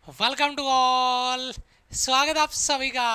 Welcome to all. स्वागत आप सभी का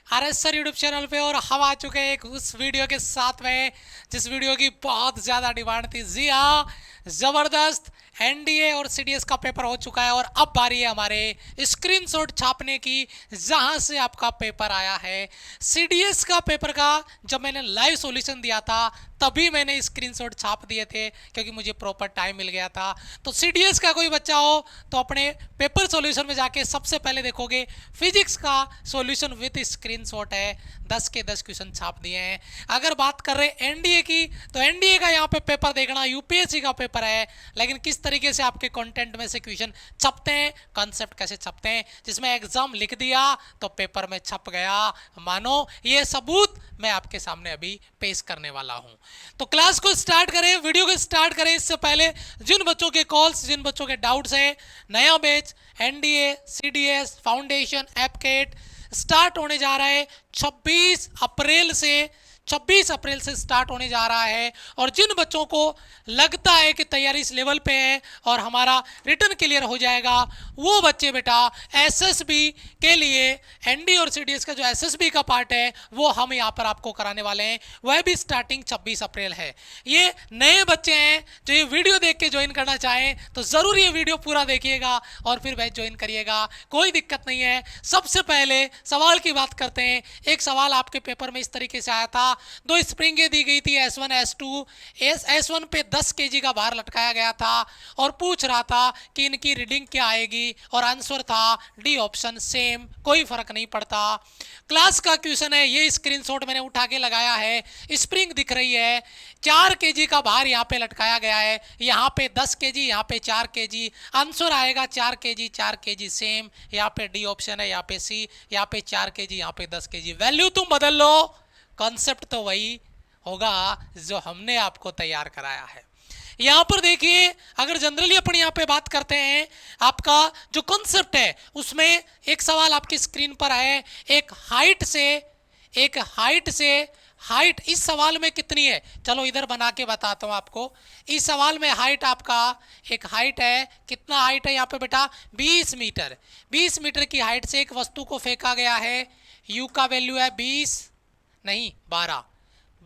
R S sir YouTube channel पे। और हम आ चुके हैं एक उस वीडियो के साथ में जिस वीडियो की बहुत ज़्यादा डिमांड थी। जी हाँ, ज़बरदस्त एनडीए और सीडीएस का पेपर हो चुका है और अब बारी है हमारे स्क्रीनशॉट छापने की, जहां से आपका पेपर आया है। सीडीएस का पेपर का जब मैंने लाइव सॉल्यूशन दिया था तभी मैंने स्क्रीनशॉट छाप दिए थे क्योंकि मुझे प्रॉपर टाइम मिल गया था। तो सीडीएस का कोई बच्चा हो तो अपने पेपर सॉल्यूशन में जाके सबसे पहले देखोगे फिजिक्स का सॉल्यूशन विद स्क्रीनशॉट है। 10 के 10 क्वेश्चन छाप दिए हैं। अगर बात कर रहे हैं एनडीए की तो एनडीए का यहाँ पे पेपर देखना यूपीएससी का पेपर है, लेकिन किस तरीके से आपके कंटेंट में से क्वेश्चन छपते हैं, कॉन्सेप्ट कैसे छपते हैं, जिसमें एग्जाम लिख दिया तो पेपर में छप गया। मानो ये सबूत मैं आपके सामने अभी पेश करने वाला हूं। तो क्लास को स्टार्ट करें, वीडियो को स्टार्ट करें। इससे पहले जिन बच्चों के कॉल्स, जिन बच्चों के डाउट्स हैं, नया batch NDA CDS foundation AFCAT start होने जा रहा है 26 अप्रैल से स्टार्ट होने जा रहा है। और जिन बच्चों को लगता है कि तैयारी इस लेवल पे है और हमारा रिटर्न क्लियर हो जाएगा, वो बच्चे बेटा एसएसबी के लिए एनडी और सीडीएस का जो एसएसबी का पार्ट है वो हम यहाँ पर आपको कराने वाले हैं। वह भी स्टार्टिंग 26 अप्रैल है। ये नए बच्चे हैं जो ये वीडियो देख के ज्वाइन करना चाहें तो ज़रूर ये वीडियो पूरा देखिएगा और फिर बैच ज्वाइन करिएगा, कोई दिक्कत नहीं है। सबसे पहले सवाल की बात करते हैं। एक सवाल आपके पेपर में इस तरीके से आया था, दो स्प्रिंगें दी गई थी S1 S2। S1 पे 10 केजी का भार लटकाया गया था और पूछ रहा था कि इनकी रीडिंग क्या आएगी और आंसर था डी ऑप्शन, सेम, कोई फर्क नहीं पड़ता। क्लास का क्वेश्चन है, ये स्क्रीनशॉट मैंने उठा के लगाया है। स्प्रिंग दिख रही है, 4 केजी का भार यहाँ पे लटकाया गया है, यहाँ पे 10 केजी, यहाँ पे 4 केजी। आंसर आएगा 4 केजी सेम। यहाँ पे डी ऑप्शन है, यहाँ पे सी, यहाँ पे 4 केजी, यहाँ पे 10 केजी। वैल्यू तुम बदल लो, कॉन्सेप्ट तो वही होगा जो हमने आपको तैयार कराया है। यहाँ पर देखिए, अगर जनरली अपन यहाँ पे बात करते हैं, आपका जो कॉन्सेप्ट है उसमें एक सवाल आपकी स्क्रीन पर है। एक हाइट से हाइट इस सवाल में कितनी है, चलो इधर बना के बताता हूँ आपको। इस सवाल में हाइट आपका एक हाइट है, कितना हाइट है यहाँ पे बेटा, 20 मीटर। 20 मीटर की हाइट से एक वस्तु को फेंका गया है। यू का वैल्यू है 20 नहीं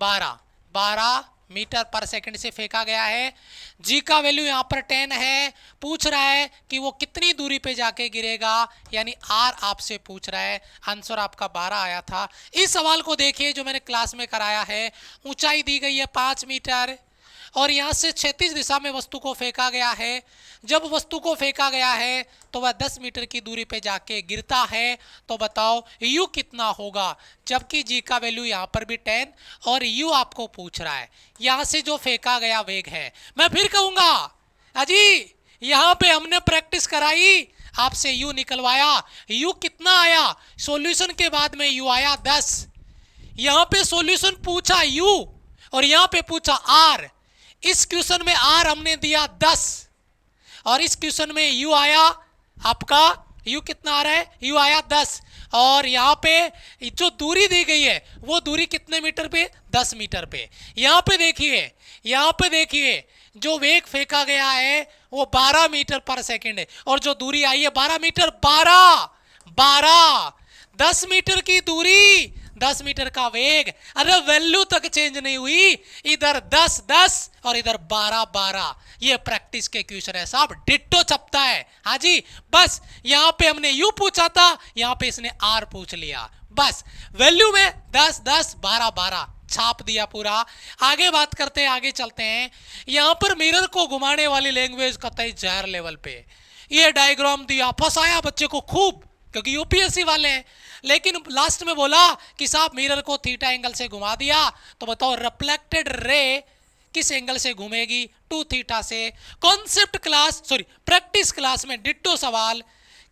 12 मीटर पर सेकंड से फेंका गया है। जी का वैल्यू यहाँ पर 10 है। पूछ रहा है कि वो कितनी दूरी पे जाके गिरेगा, यानी आर आपसे पूछ रहा है। आंसर आपका 12 आया था। इस सवाल को देखिए जो मैंने क्लास में कराया है। ऊंचाई दी गई है 5 मीटर और यहाँ से 36 दिशा में वस्तु को फेंका गया है। जब वस्तु को फेंका गया है तो वह 10 मीटर की दूरी पे जाके गिरता है। तो बताओ यू कितना होगा, जबकि जी का वैल्यू यहाँ पर भी 10 और यू आपको पूछ रहा है। यहाँ से जो फेंका गया वेग है, मैं फिर कहूँगा अजी यहाँ पे हमने प्रैक्टिस कराई, आपसे यू निकलवाया। यू कितना आया, सॉल्यूशन के बाद में यू आया 10। यहाँ पे सॉल्यूशन पूछा यू और यहाँ पे पूछा आर। इस क्वेश्चन में आर हमने दिया 10 और इस क्वेश्चन में यू आया आपका, यू कितना आ रहा है, यू आया 10। और यहाँ पे जो दूरी दी गई है वो दूरी कितने मीटर पे, 10 मीटर पे। यहाँ पे देखिए जो वेग फेंका गया है वो 12 मीटर पर सेकंड है और जो दूरी आई है 12 मीटर। 10 मीटर की दूरी, 10 मीटर का वेग। अरे वैल्यू तक चेंज नहीं हुई, इधर 10 10 और इधर 12 12। ये प्रैक्टिस के क्वेश्चन है साहब, डिट्टो छपता है। हाँ जी, बस यहाँ पे हमने यू पूछा था, यहाँ पे इसने आर पूछ लिया। बस वैल्यू में 10 10 12 12 छाप दिया पूरा। आगे बात करते हैं, आगे चलते हैं। यहाँ पर मिरर को घुमाने वाली लैंग्वेज कतई जहर लेवल पे। ये डायग्राम दिया, फंसाया बच्चे को खूब क्योंकि यूपीएससी वाले हैं। लेकिन लास्ट में बोला कि साहब मिरर को थीटा एंगल से घुमा दिया, तो बताओ रिफ्लेक्टेड रे किस एंगल से घूमेगी, 2 थीटा से। Concept class sorry practice class में डिट्टो सवाल,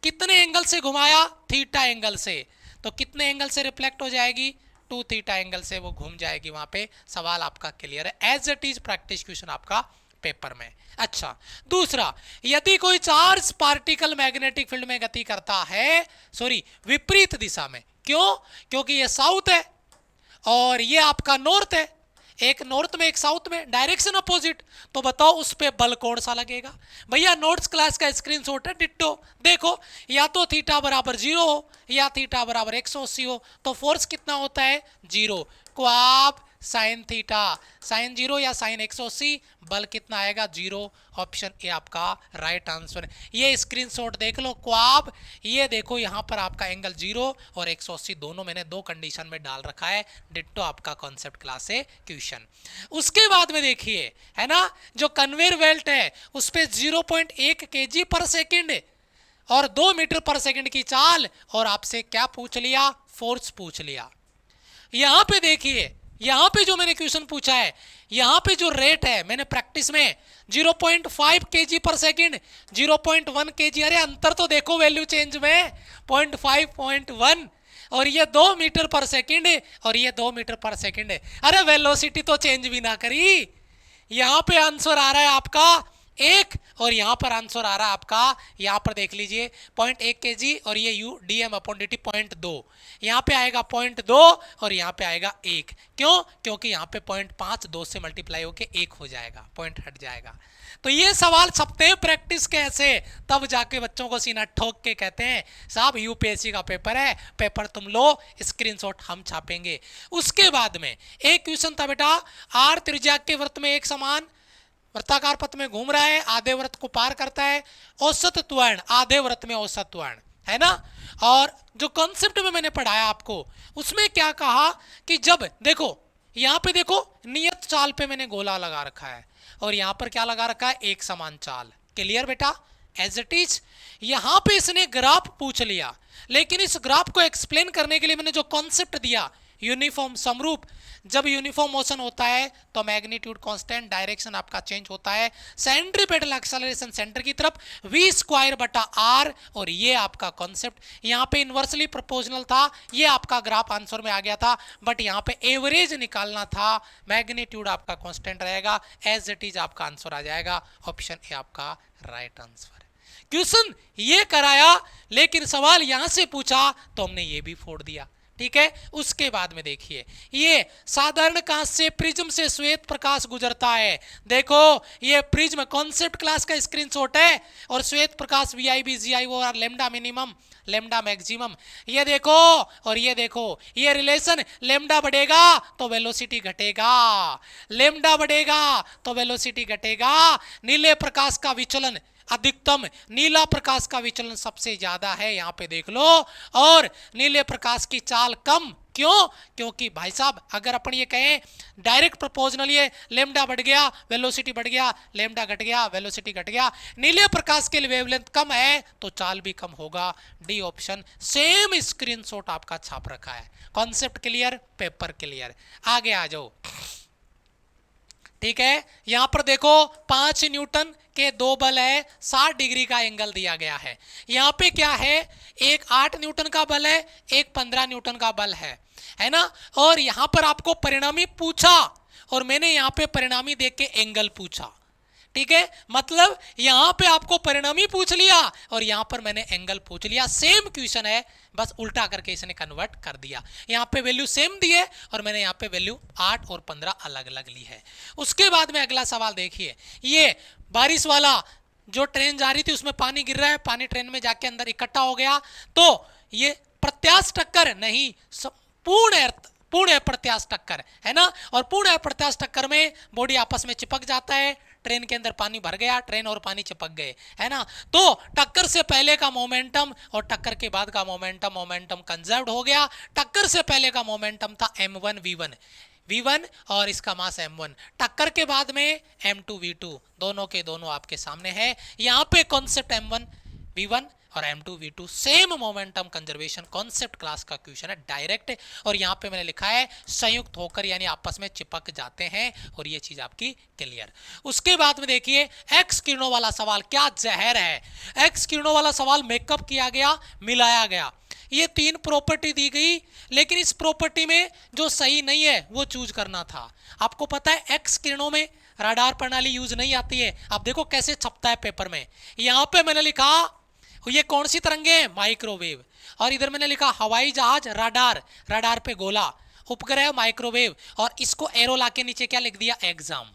कितने एंगल से घुमाया, थीटा एंगल से, तो कितने एंगल से रिफ्लेक्ट हो जाएगी, 2 थीटा एंगल से वो घूम जाएगी। वहां पे सवाल आपका क्लियर है, as it is practice question आपका पेपर में। अच्छा, दूसरा, यदि कोई चार्ज पार्टिकल मैग्नेटिक फील्ड में गति करता है, सॉरी विपरीत दिशा में, क्यों, क्योंकि ये साउथ है और ये आपका नॉर्थ है। एक नॉर्थ में एक साउथ में, डायरेक्शन अपोजिट, तो बताओ उस पे बल कौन सा लगेगा? भैया नोट्स क्लास का स्क्रीनशॉट है, डिट्टो। देखो या तो थीटा बराबर 0 हो या थीटा बराबर 180 हो, तो फोर्स कितना होता है? 0। क्वाब साइन थीटा, साइन 0 या साइन 180, बल कितना आएगा? 0। ऑप्शन ए आपका राइट आंसर है। ये स्क्रीनशॉट देख लो क्वाब, ये देखो यहाँ पर आपका एंगल 0 और 180 दोनों मैंने दो कंडीशन में डाल रखा है। डिट्टो आपका कॉन्सेप्ट क्लास से क्वेश्चन। उसके बाद में देखिए, है ना, जो कन्वेयर बेल्ट है उस पे 0.1 kg पर सेकेंड और 2 मीटर पर सेकेंड की चाल, और आपसे क्या पूछ लिया? फोर्स पूछ लिया। यहां पे देखिए, यहां पे जो मैंने क्वेश्चन पूछा है, यहां पे जो रेट है मैंने प्रैक्टिस में 0.5 kg पर सेकेंड, 0.1 kg, अरे अंतर तो देखो वैल्यू चेंज में, 0.5 0.1, और ये 2 मीटर पर सेकेंड और ये 2 मीटर पर सेकेंड है। अरे वेलोसिटी तो चेंज भी ना करी। यहां पे आंसर आ रहा है आपका 1 और यहां पर आंसर आ रहा है आपका, यहां पर देख लीजिए 0.1 kg और ये u dm अपॉन dt 0.2, यहाँ पे आएगा 0.2 और यहाँ पे आएगा 1। क्यों? क्योंकि यहाँ पे 0.5 2 से मल्टीप्लाई होके 1 हो जाएगा, पॉइंट हट जाएगा। तो ये सवाल छपते हैं प्रैक्टिस कैसे, तब जाके बच्चों को सीना ठोक के कहते हैं साहब यूपीएससी का पेपर है, पेपर तुम लो, स्क्रीनशॉट हम छापेंगे। उसके बाद में एक क्वेश्चन था बेटा, आर त्रिज्या के वृत्त में एक समान वृत्ताकार पथ में घूम रहा है, आधे वृत्त को पार करता है, औसत त्वरण, आधे वृत्त में औसत त्वरण, है ना। और जो कॉन्सेप्ट में मैंने पढ़ाया आपको, उसमें क्या कहा कि जब देखो यहां पे देखो नियत चाल पे मैंने गोला लगा रखा है और यहां पर क्या लगा रखा है? एक समान चाल। क्लियर बेटा? As it is. यहां पे इसने ग्राफ पूछ लिया, लेकिन इस ग्राफ को एक्सप्लेन करने के लिए मैंने जो कॉन्सेप्ट दिया, यूनिफॉर्म समरूप, जब यूनिफॉर्म मोशन होता है तो मैग्नीट्यूड कांस्टेंट, डायरेक्शन आपका चेंज होता है, सेंट्रीपेटल एक्सेलरेशन सेंटर की तरफ, v स्क्वायर बटा r, और ये आपका कॉन्सेप्ट यहाँ पे इनवर्सली प्रोपोर्शनल था, ये आपका ग्राफ आंसर में आ गया था, बट यहाँ पे एवरेज निकालना था, मैग्नीट्यूड आपका कांस्टेंट रहेगा, एज इट इज आपका आंसर आ जाएगा। ऑप्शन ए आपका राइट आंसर है। क्वेश्चन ये कराया, लेकिन सवाल यहां से पूछा तो हमने ये भी फोड़ दिया। ठीक है। उसके बाद में देखिए, ये साधारण कांच से प्रिज्म से श्वेत प्रकाश गुजरता है। देखो ये प्रिज्म कॉन्सेप्ट क्लास का स्क्रीनशॉट है, और श्वेत प्रकाश VIB GIO और लेमडा मिनिमम लेमडा मैक्सिमम, ये देखो और ये देखो, ये रिलेशन, लेमडा बढ़ेगा तो वेलोसिटी घटेगा, लेमडा बढ़ेगा तो वेलोसिटी घटेगा। नीले प्रकाश का विचलन अधिकतम, नीला प्रकाश का विचलन सबसे ज्यादा है, यहां पे देख लो, और नीले प्रकाश की चाल कम। क्यों? क्योंकि भाई साहब अगर अपन ये कहें डायरेक्ट प्रोपोर्शनल, ये लेमडा बढ़ गया वेलोसिटी बढ़ गया, लेमडा घट गया वेलोसिटी घट गया, नीले प्रकाश के लिए वेवलेंथ कम है तो चाल भी कम होगा। D option. सेम स्क्रीनशॉट आपका छाप रखा है। Concept clear, paper clear. आगे आ जाओ। ठीक है, यहां पर देखो 5 न्यूटन के 2 बल है, 60 डिग्री का एंगल दिया गया है। यहां पे क्या है, एक 8 न्यूटन का बल है, एक 15 न्यूटन का बल है ना। और यहां पर आपको परिणामी पूछा और मैंने यहां पे परिणामी देख के एंगल पूछा। ठीक है, मतलब यहां पे आपको परिणामी पूछ लिया और यहां पर मैंने एंगल पूछ लिया। सेम क्वेश्चन है, बस उल्टा करके इसने कन्वर्ट कर दिया। यहां पे वैल्यू सेम दी है और मैंने यहां पे वैल्यू 8 और 15 अलग अलग ली है। उसके बाद में अगला सवाल देखिए, ये बारिश वाला जो ट्रेन जा रही थी उसमें पानी गिर रहा है, पानी ट्रेन में जाके अंदर इकट्ठा हो गया, तो ये प्रत्यास्थ टक्कर नहीं, पूर्ण प्रत्यास्थ टक्कर है ना। और पूर्ण प्रत्यास्थ टक्कर में बॉडी आपस में चिपक जाता है, ट्रेन के अंदर पानी भर गया, ट्रेन और पानी चिपक गए, है ना। तो टक्कर से पहले का मोमेंटम और टक्कर के बाद का मोमेंटम कंजर्व्ड हो गया। टक्कर से पहले का मोमेंटम था m1 v1 और इसका मास m1। टक्कर के बाद में m2 v2, दोनों के दोनों आपके सामने है। यहाँ पे कॉन्सेप्ट m1 v1 और m2 v2 same momentum conservation concept class का क्वेश्चन है, डायरेक्ट। और यहाँ पे मैंने लिखा है संयुक्त होकर यानी आपस में चिपक जाते हैं, और ये चीज आपकी क्लियर। उसके बाद में देखिए एक्स किरणों वाला सवाल, क्या जहर है। एक्स किरणों वाला सवाल मेकअप किया गया, मिलाया गया। ये 3 प्रॉपर्टी दी गई, लेकिन इस प्रॉपर्टी में जो सही नहीं है वो चूज करना था। आपको पता है एक्स किरणों में रडार प्रणाली यूज नहीं आती है। आप देखो कैसे छपता है पेपर में, यहाँ पे मैंने लिखा ये कौन सी तरंगे हैं, माइक्रोवेव, और इधर मैंने लिखा हवाई जहाज रडार, रडार पे गोला, उपग्रह, माइक्रोवेव, और इसको एरो लाके नीचे क्या लिख दिया, एग्जाम।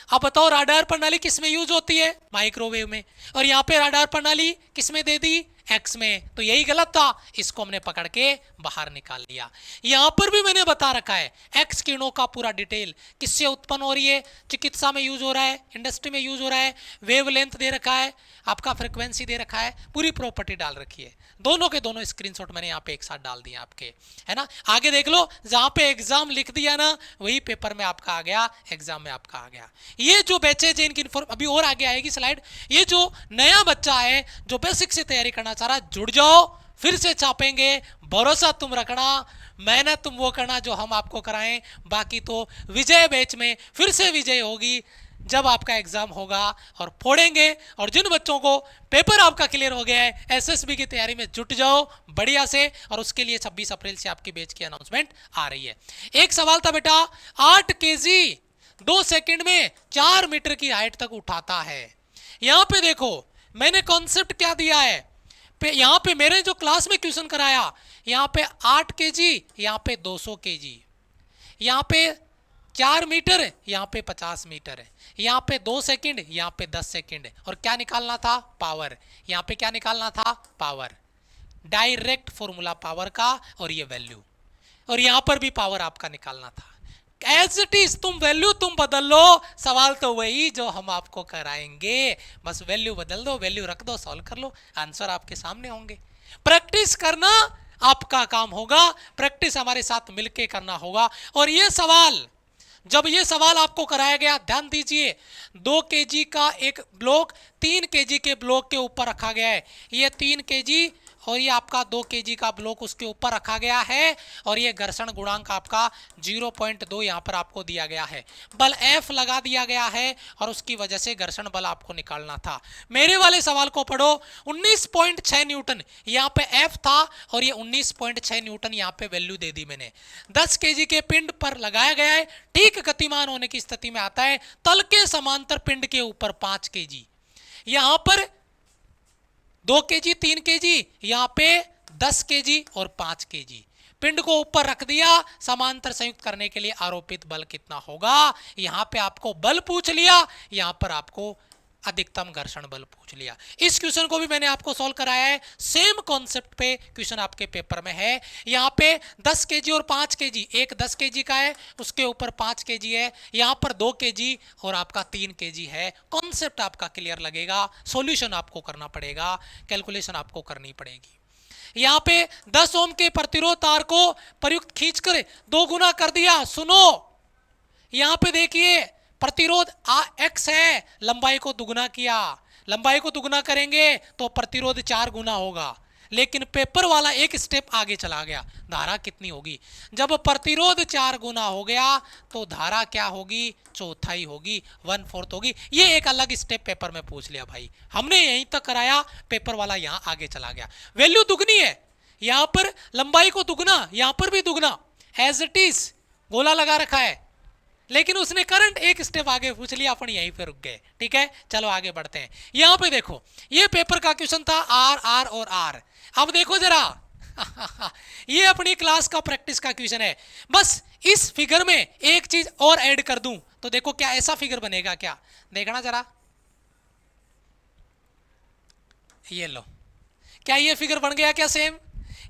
अब बताओ राडार प्रणाली किस में यूज होती है, माइक्रोवेव में, और यहाँ पे राडार प्रणाली किस में दे दी, एक्स में, तो यही गलत था, इसको हमने पकड़ के बाहर निकाल लिया। यहां पर भी मैंने बता रखा है एक्स किरणों का पूरा डिटेल, किससे उत्पन्न हो रही है, चिकित्सा में यूज हो रहा है, इंडस्ट्री में यूज हो रहा है, वेवलेंथ दे रखा है, आपका फ्रिक्वेंसी दे रखा है, पूरी प्रॉपर्टी डाल रखी है। दोनों के दोनों स्क्रीनशॉट मैंने यहाँ पे एक साथ डाल दिया आपके, है ना। आगे देख लो, जहां पे एग्जाम लिख दिया ना, वही पेपर में आपका आ गया, एग्जाम में आपका आ गया। ये जो बैचेज है इनकी अभी और आगे आएगी स्लाइड। ये जो नया बच्चा है जो बेसिक से तैयारी करना चाह रहा है, जुड़ जाओ, फिर से छापेंगे, भरोसा तुम रखना, मेहनत तुम वो करना जो हम आपको कराएं। बाकी तो विजय बैच में फिर से विजय होगी जब आपका एग्जाम होगा, और फोड़ेंगे। और जिन बच्चों को पेपर आपका क्लियर हो गया है, एसएसबी की तैयारी में जुट जाओ बढ़िया से, और उसके लिए 26 अप्रैल से आपकी बैच की अनाउंसमेंट आ रही है। एक सवाल था बेटा, 8 केजी 2 सेकंड में 4 मीटर की हाइट तक उठाता है। यहां पे देखो मैंने कॉन्सेप्ट क्या दिया है, यहां पे मेरे जो क्लास में क्वेश्चन कराया, यहां पे 8 केजी, यहां पे 200 केजी, यहां पे 4 मीटर, यहां पे 50 मीटर है, यहां पे 2 सेकंड, यहां पे 10 सेकंड है, और क्या निकालना था, पावर। यहां पे क्या निकालना था, पावर, डायरेक्ट फॉर्मूला पावर का, और ये वैल्यू, और यहां पर भी पावर आपका निकालना था। एज इट इज तुम वैल्यू तुम बदल लो, सवाल तो वही जो हम आपको कराएंगे, बस वैल्यू बदल दो, वैल्यू रख दो, सॉल्व कर लो, आंसर आपके सामने होंगे। प्रैक्टिस करना आपका काम होगा, प्रैक्टिस हमारे साथ मिलके करना होगा। और ये सवाल, जब ये सवाल आपको कराया गया, ध्यान दीजिए, 2 केजी का एक ब्लॉक 3 केजी के ब्लॉक के ऊपर रखा गया है, ये 3 केजी और ये आपका 2 केजी का ब्लॉक उसके ऊपर रखा गया है, और ये घर्षण गुणांक आपका 0.2 यहाँ पर आपको दिया गया है, बल F लगा दिया गया है, और उसकी वजह से घर्षण बल आपको निकालना था। मेरे वाले सवाल को पढ़ो, 19.6 न्यूटन यहाँ पे F था, और ये 19.6 न्यूटन यहाँ पे वैल्यू दे दी मैंने। 10 केजी के पिंड पर लगाया गया है, ठीक गतिमान होने की स्थिति में आता है, तल के समांतर पिंड के ऊपर 5 केजी, यहां पर 2 केजी 3 केजी, यहां पे 10 केजी और 5 केजी, पिंड को ऊपर रख दिया। समांतर संयुक्त करने के लिए आरोपित बल कितना होगा, यहां पे आपको बल पूछ लिया, यहां पर आपको अधिकतम घर्षण बल पूछ लिया। इस क्वेश्चन को भी मैंने आपको सॉल्व कराया है, सेम कॉन्सेप्ट पे क्वेश्चन आपके पेपर में है। यहाँ पे 10 केजी और 5 केजी, एक 10 केजी का है, उसके ऊपर 5 केजी है, यहाँ पर 2 केजी और आपका 3 केजी है। कॉन्सेप्ट आपका क्लियर लगेगा, सॉल्यूशन आपको करना पड़ेगा, कैलकुलेशन आपको करनी पड़ेगी। यहाँ पे 10 ओम के प्रतिरोध तार को प्रयुक्त खींचकर 2 गुना कर दिया। सुनो, यहाँ पे देखिए प्रतिरोध x है, लंबाई को दुगना किया, लंबाई को दुगना करेंगे तो प्रतिरोध 4 गुना होगा, लेकिन पेपर वाला एक स्टेप आगे चला गया, धारा कितनी होगी, जब प्रतिरोध 4 गुना हो गया तो धारा क्या होगी, चौथाई होगी, 1/4 होगी। ये एक अलग स्टेप पेपर में पूछ लिया भाई, हमने यहीं तक कराया, पेपर वाला यहाँ आगे चला गया। वैल्यू दुगनी है, यहाँ पर लंबाई को दुगना, यहाँ पर भी दुगना, एज इट इज गोला लगा रखा है, लेकिन उसने करंट एक स्टेप आगे पूछ लिया, अपन यहीं पे रुक गए। ठीक है, चलो आगे बढ़ते हैं। यहां पे देखो, ये पेपर का क्वेश्चन था आर आर और आर। अब देखो जरा ये अपनी क्लास का प्रैक्टिस का क्वेश्चन है। बस इस फिगर में एक चीज और ऐड कर दूं तो देखो क्या ऐसा फिगर बनेगा, क्या देखना जरा, ये लो, क्या ये फिगर बन गया क्या सेम,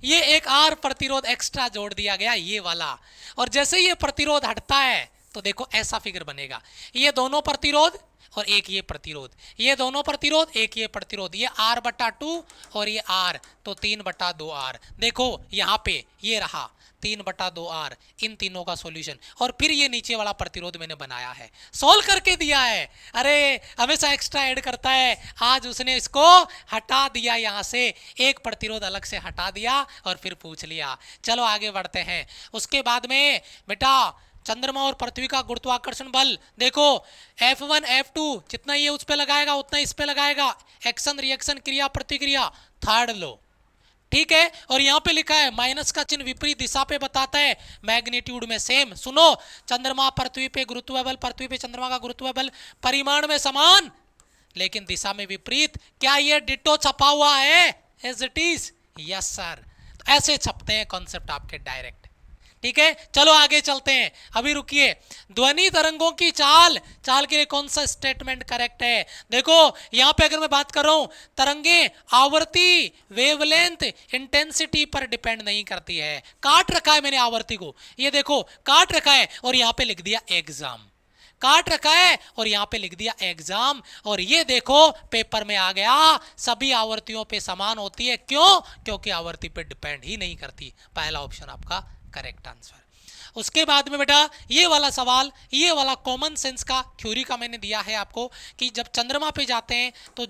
ये एक आर प्रतिरोध एक्स्ट्रा जोड़ दिया गया ये वाला, और जैसे ये प्रतिरोध हटता है तो देखो ऐसा फिगर बनेगा, ये दोनों प्रतिरोध और एक ये प्रतिरोध, ये दोनों प्रतिरोध एक ये प्रतिरोध, ये R/2 और ये R, तो 3/2R। देखो यहाँ पे ये रहा 3/2R, इन तीनों का सॉल्यूशन, और फिर ये नीचे वाला प्रतिरोध मैंने बनाया है, सॉल्व करके दिया है। अरे हमेशा एक्स्ट्रा ऐड करता है, आज उसने इसको हटा दिया, यहाँ से एक प्रतिरोध अलग से हटा दिया और फिर पूछ लिया। चलो आगे बढ़ते हैं। उसके बाद में बेटा चंद्रमा और पृथ्वी का गुरुत्वाकर्षण बल देखो, F1 F2 जितना ये उस पे लगाएगा उतना इस पे लगाएगा, एक्शन रिएक्शन क्रिया प्रतिक्रिया, थर्ड लो। ठीक है, और यहाँ पे लिखा है माइनस का चिन्ह विपरीत दिशा पे बताता है, मैग्नीट्यूड में सेम। सुनो, चंद्रमा पृथ्वी पे गुरुत्व बल, पृथ्वी पे चंद्रमा का गुरुत्व बल परिमाण में समान लेकिन दिशा में विपरीत। क्या ये डिटो छपा हुआ है, as it is, yes sir. तो ऐसे छपते हैं कॉन्सेप्ट आपके डायरेक्ट। ठीक है, चलो आगे चलते हैं, अभी रुकिए। ध्वनि तरंगों की चाल, चाल के लिए कौन सा स्टेटमेंट करेक्ट है? देखो यहां पे अगर मैं बात कर रहा हूं, तरंगे आवर्ती, वेवलेंथ, इंटेंसिटी पर डिपेंड नहीं करती है। काट रखा है मैंने आवर्ती को, ये देखो काट रखा है और यहां पे लिख दिया एग्जाम, काट रखा है और यहां पे लिख दिया एग्जाम, और ये देखो पेपर में आ गया सभी आवर्तियों पे समान होती है। क्यों? क्योंकि आवर्ती पे डिपेंड ही नहीं करती। पहला ऑप्शन आपका करेक्ट आंसर। उसके बाद में बेटा ये वाला सवाल, ये वाला कॉमन सेंस का थ्योरी का मैंने दिया है आपको कि जब चंद्रमा पे जाते हैं तो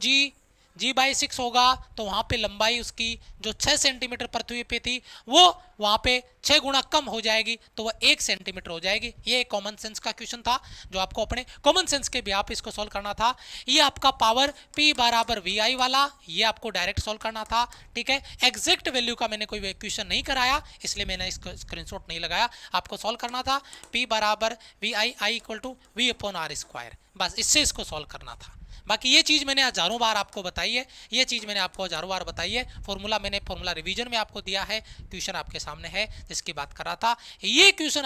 G/6 होगा, तो वहाँ पे लंबाई उसकी जो 6 सेंटीमीटर पृथ्वी पे थी वो वहाँ पे 6 गुना कम हो जाएगी, तो वह 1 सेंटीमीटर हो जाएगी। ये कॉमन सेंस का क्वेश्चन था जो आपको अपने कॉमन सेंस के बिहाफ पे इसको सॉल्व करना था। ये आपका पावर P बराबर VI वाला, ये आपको डायरेक्ट सॉल्व करना था, ठीक है। एग्जैक्ट वैल्यू का मैंने कोई क्वेश्चन नहीं कराया, इसलिए मैंने इसको स्क्रीनशॉट नहीं लगाया। आपको सॉल्व करना था P बराबर VI, I = V/R², बस इससे इसको सॉल्व करना था। बाकी ये चीज़ मैंने हज़ारों बार आपको बताई है, ये चीज़ मैंने आपको हज़ारों बार बताई है। फॉर्मूला मैंने फॉर्मूला रिवीजन में आपको दिया है, क्वेश्चन आपके सामने है जिसकी बात कर रहा था। ये क्वेश्चन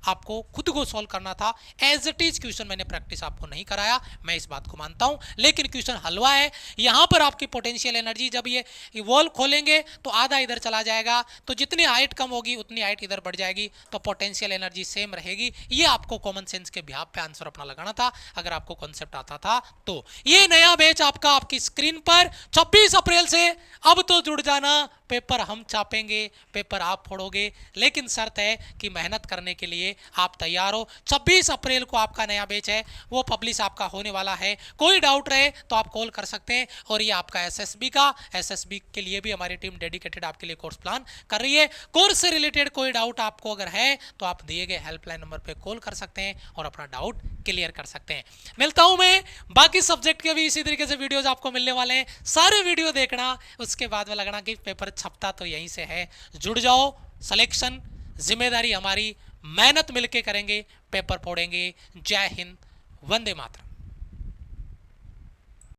आपको खुद को सॉल्व करना था, एज इट इज क्वेश्चन मैंने प्रैक्टिस आपको नहीं कराया, मैं इस बात को मानता हूं, लेकिन क्वेश्चन हलवा है। यहां पर आपकी पोटेंशियल एनर्जी जब ये इवॉल्व खोलेंगे तो आधा इधर चला जाएगा, तो जितनी हाइट कम होगी उतनी हाइट इधर बढ़ जाएगी, तो पोटेंशियल एनर्जी सेम रहेगी। ये आपको कॉमन सेंस के बिहाफ पे आंसर अपना लगाना था, अगर आपको कॉन्सेप्ट आता था तो। ये नया बैच आपका आपकी स्क्रीन पर 26 अप्रैल से, अब तो जुड़ जाना, पेपर हम छापेंगे, पेपर आप फोड़ोगे, लेकिन शर्त है कि मेहनत करने के लिए आप तैयार हो। 26 अप्रैल को आपका नया बैच है वो पब्लिश आपका होने वाला है। कोई डाउट रहे तो आप कॉल कर सकते हैं। और ये आपका एसएसबी के लिए भी हमारी टीम डेडिकेटेड आपके लिए कोर्स प्लान कर रही है। कोर्स से रिलेटेड कोई डाउट आपको अगर है तो आप दिए गए हेल्पलाइन नंबर पर कॉल कर सकते हैं और अपना डाउट क्लियर कर सकते हैं। मिलता हूं मैं, बाकी सब्जेक्ट के भी इसी तरीके से वीडियोज आपको मिलने वाले हैं, सारे वीडियो देखना, उसके बाद में लगना कि पेपर छपता तो यहीं से है। जुड़ जाओ, सिलेक्शन जिम्मेदारी हमारी, मेहनत मिलके करेंगे, पेपर फोड़ेंगे। जय हिंद, वंदे मातरम।